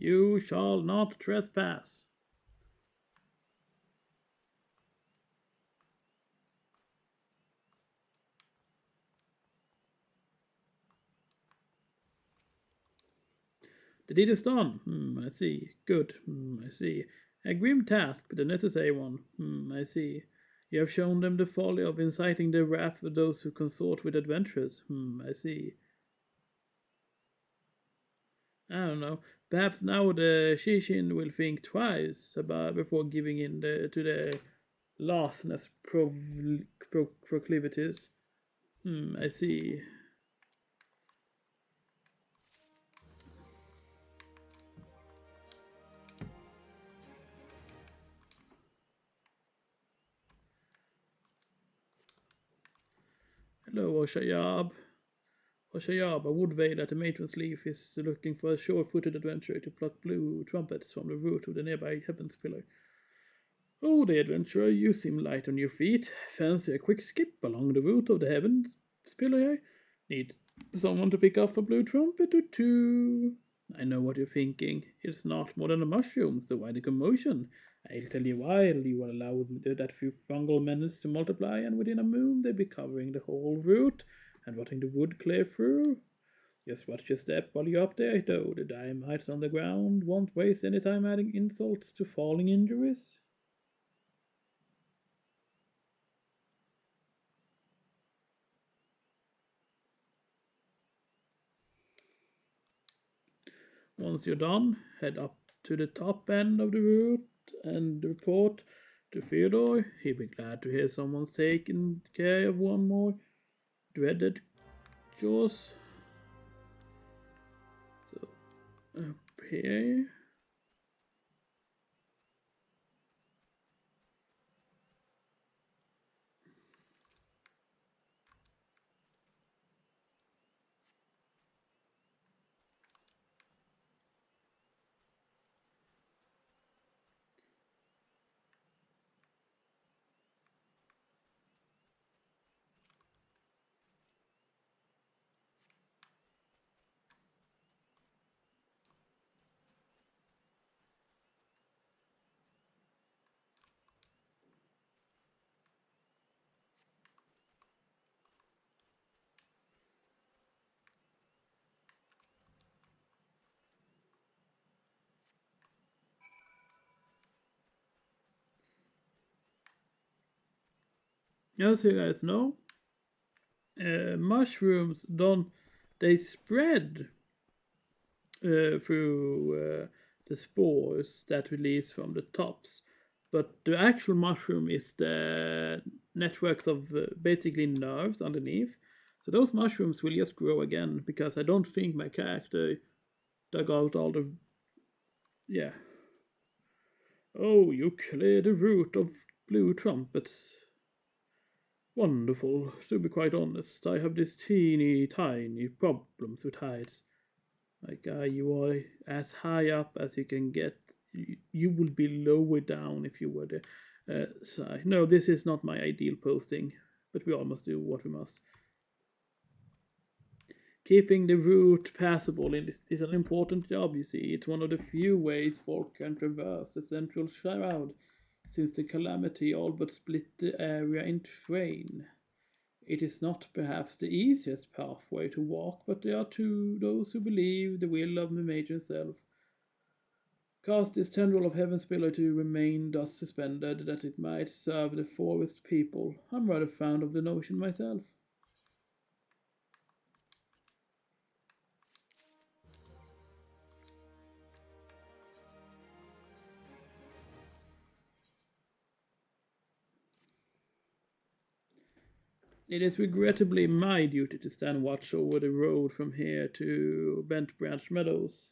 You shall not trespass. The deed is done. I see. Good. I see. A grim task, but a necessary one. I see. You have shown them the folly of inciting the wrath of those who consort with adventurers. I see. I don't know. Perhaps now the Shishin will think twice about before giving in to the larcenous proclivities. I see. Hello, Oshayab. Oshayab, a wood vale at the matron's leaf, is looking for a sure-footed adventurer to pluck blue trumpets from the root of the nearby heavens pillar. Oh, the adventurer, you seem light on your feet. Fancy a quick skip along the route of the heavens pillar, eh? Need someone to pick up a blue trumpet or two? I know what you're thinking. It's not more than a mushroom, so why the commotion? I'll tell you why. You will allow that few fungal menace to multiply, and within a moon they'll be covering the whole route and rotting the wood clear through. Just watch your step while you're up there, though. The dynamites on the ground won't waste any time adding insults to falling injuries. Once you're done, head up to the top end of the route and report to Theodore. He'll be glad to hear someone's taken care of one more dreaded chores. So, up here. As you guys know, mushrooms they spread through the spores that release from the tops. But the actual mushroom is the networks of basically nerves underneath. So those mushrooms will just grow again because I don't think my character dug out all the. Yeah. Oh, you clear the root of blue trumpets. Wonderful. To be quite honest, I have this teeny tiny problems with heights. Like, you are as high up as you can get. You will be lower down if you were there. So, no, this is not my ideal posting, but we all must do what we must. Keeping the route passable in this is an important job, you see. It's one of the few ways folk can traverse the central shroud, since the calamity all but split the area in twain. It is not perhaps the easiest pathway to walk, but there are those who believe the will of the mage himself caused this tendril of heaven's pillar to remain thus suspended, that it might serve the forest people. I'm rather fond of the notion myself. It is regrettably my duty to stand watch over the road from here to Bent Branch Meadows.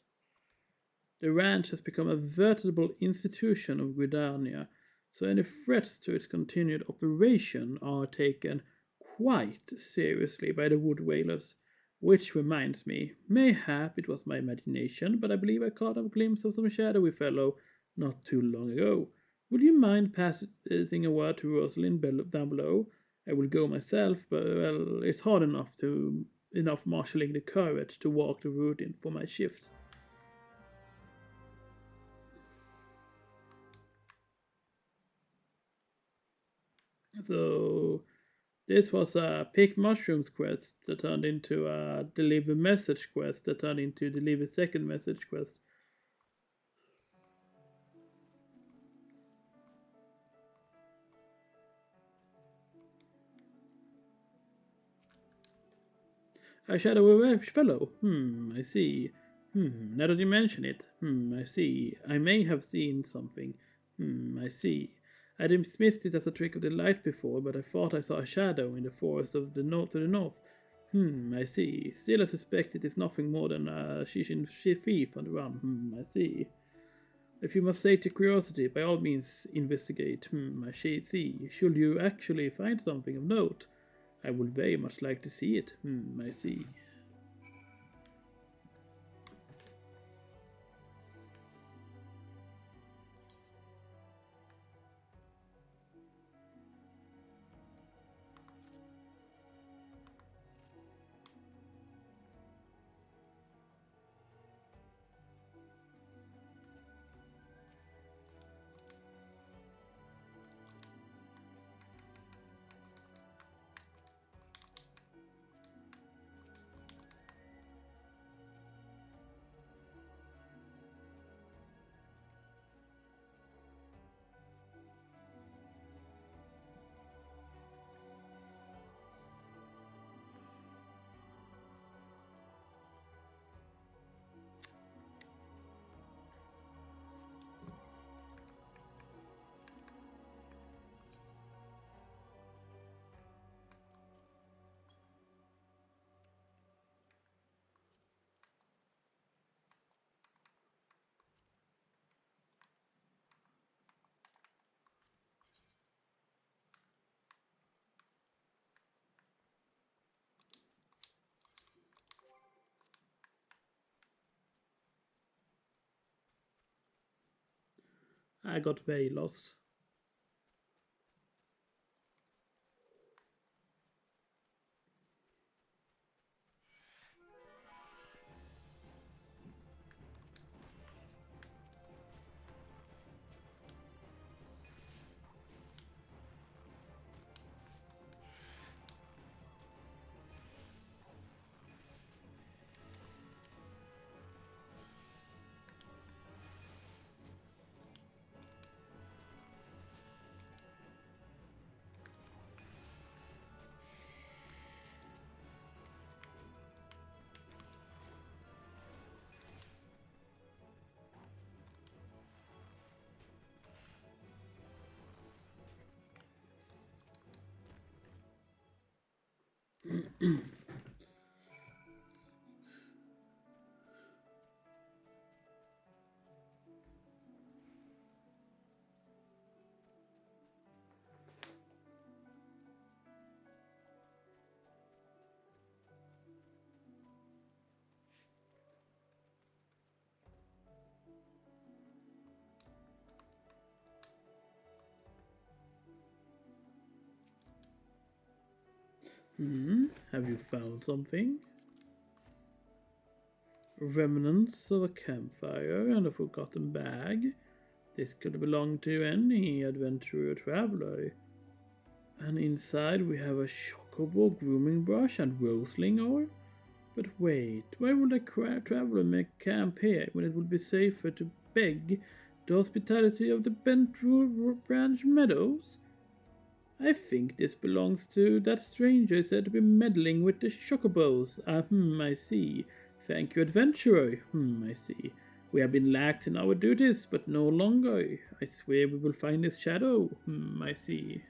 The ranch has become a veritable institution of Gridania, so any threats to its continued operation are taken quite seriously by the wood whalers. Which reminds me, mayhap it was my imagination, but I believe I caught a glimpse of some shadowy fellow not too long ago. Would you mind passing a word to Rosalind down below? I will go myself, but well, it's hard enough marshalling the courage to walk the route in for my shift. So this was a pick mushrooms quest that turned into a deliver message quest that turned into deliver second message quest. A shadowy fellow. I see. Now that you mention it. I see. I may have seen something. I see. I dismissed it as a trick of the light before, but I thought I saw a shadow in the forest of the north to the north. I see. Still, I suspect it is nothing more than a Shishin thief on the run. I see. If you must sate your curiosity, by all means investigate. I see. Should you actually find something of note, I would very much like to see it. I see. I got very lost. Have you found something? Remnants of a campfire and a forgotten bag. This could belong to any adventurer or traveler. And inside we have a chocobo grooming brush and roseling oil. But wait, why would a traveler make camp here when it would be safer to beg the hospitality of the Bentwood Branch Meadows? I think this belongs to that stranger said to be meddling with the chocobos. I see. Thank you, adventurer. I see. We have been lax in our duties, but no longer. I swear we will find his shadow. I see.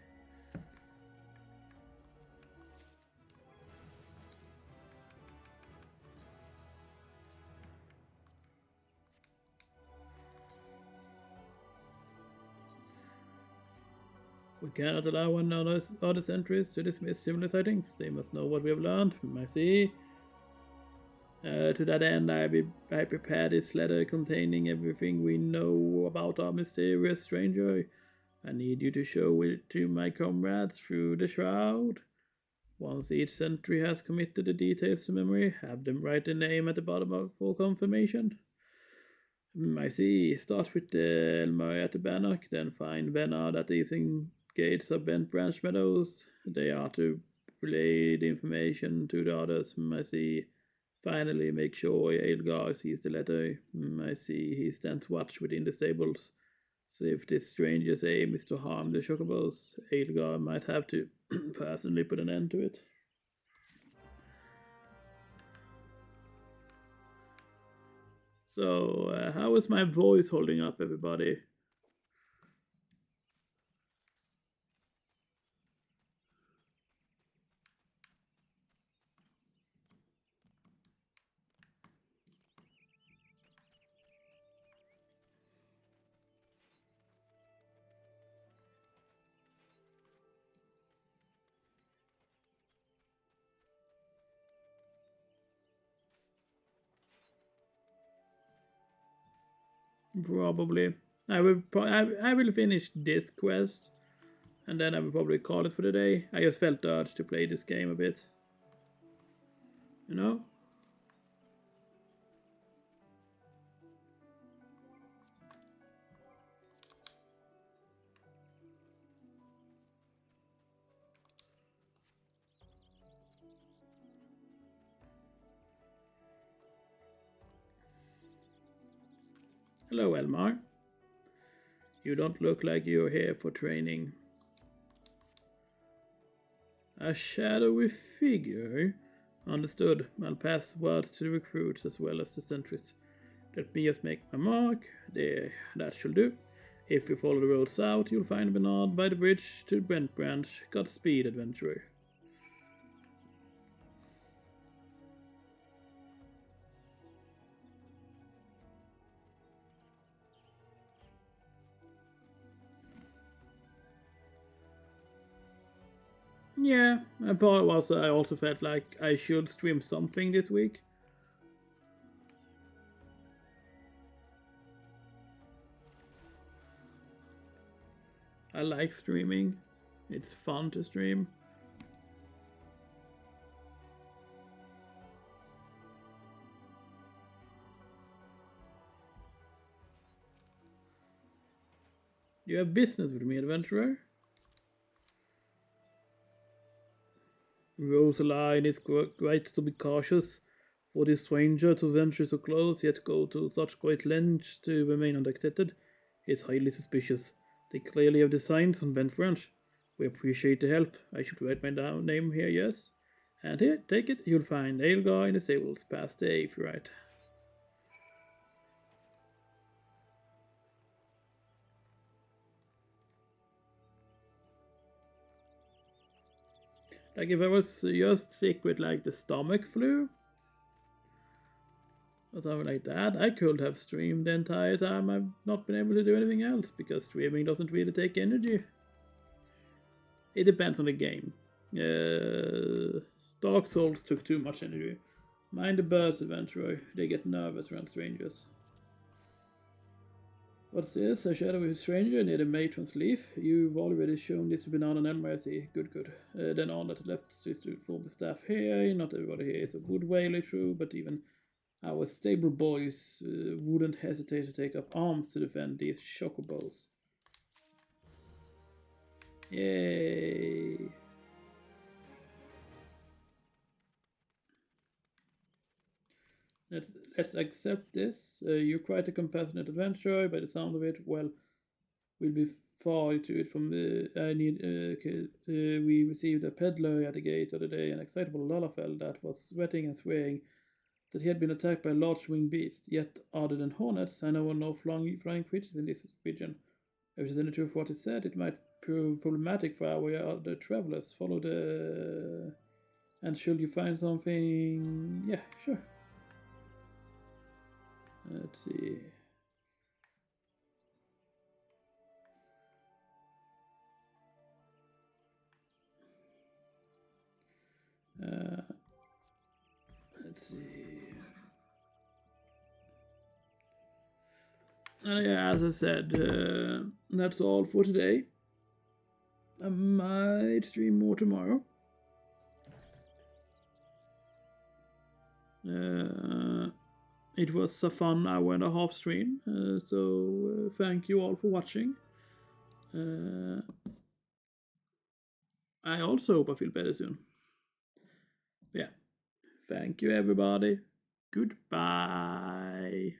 We cannot allow other sentries to dismiss similar sightings. They must know what we have learned. I see. To that end, I prepared this letter containing everything we know about our mysterious stranger. I need you to show it to my comrades through the shroud. Once each sentry has committed the details to memory, have them write their name at the bottom for confirmation. I see. Start with Elmer at the Bannock, then find Bernard at the eastern gates of Bent Branch Meadows. They are to relay the information to the others. I see. Finally, make sure Aelgar sees the letter. I see. He stands watch within the stables. So if this stranger's aim is to harm the chocobos, Aelgar might have to personally put an end to it. So, how is my voice holding up, everybody? Probably. I will finish this quest, and then I will probably call it for the day. I just felt the urge to play this game a bit. You know? Hello, Elmar. You don't look like you're here for training. A shadowy figure? Understood. I'll pass word to the recruits as well as the sentries. Let me just make my mark. There, that should do. If you follow the road south, you'll find Bernard by the bridge to Brent Branch. Godspeed, adventurer. Yeah, and part was I also felt like I should stream something this week. I like streaming. It's fun to stream. You have business with me, adventurer? Rosaline, it's great to be cautious. For this stranger to venture so close, yet go to such great lengths to remain undetected, is highly suspicious. They clearly have the signs on Bent Branch. We appreciate the help. I should write my name here, yes? And here, take it. You'll find Aelgar in the stables past the 8th, right? Like if I was just sick with like the stomach flu or something like that, I could have streamed the entire time. I've not been able to do anything else because streaming doesn't really take energy. It depends on the game. Dark Souls took too much energy. Mind the birds, adventurer. They get nervous around strangers. What's this? A shadowy stranger near the matron's leaf? You've already shown this to Banana and Elmer, I see. Good, good. Then on at the left is to form the staff here. Not everybody here is a wood whaler, true, but even our stable boys wouldn't hesitate to take up arms to defend these chocobos. Yay! Let's accept this. You're quite a compassionate adventurer, by the sound of it. Well, we'll be far to it from the. We received a peddler at the gate of the day, an excitable Lalafell that was sweating and swearing that he had been attacked by a large winged beast. Yet, other than hornets, I know of no flying creatures in this region. If it is any truth what it said, it might prove problematic for our other travelers. Follow the. And should you find something. Yeah, sure. Let's see. Let's see. Yeah, as I said, that's all for today. I might stream more tomorrow. It was a fun hour and a half stream, so thank you all for watching. I also hope I feel better soon. Yeah. Thank you, everybody. Goodbye.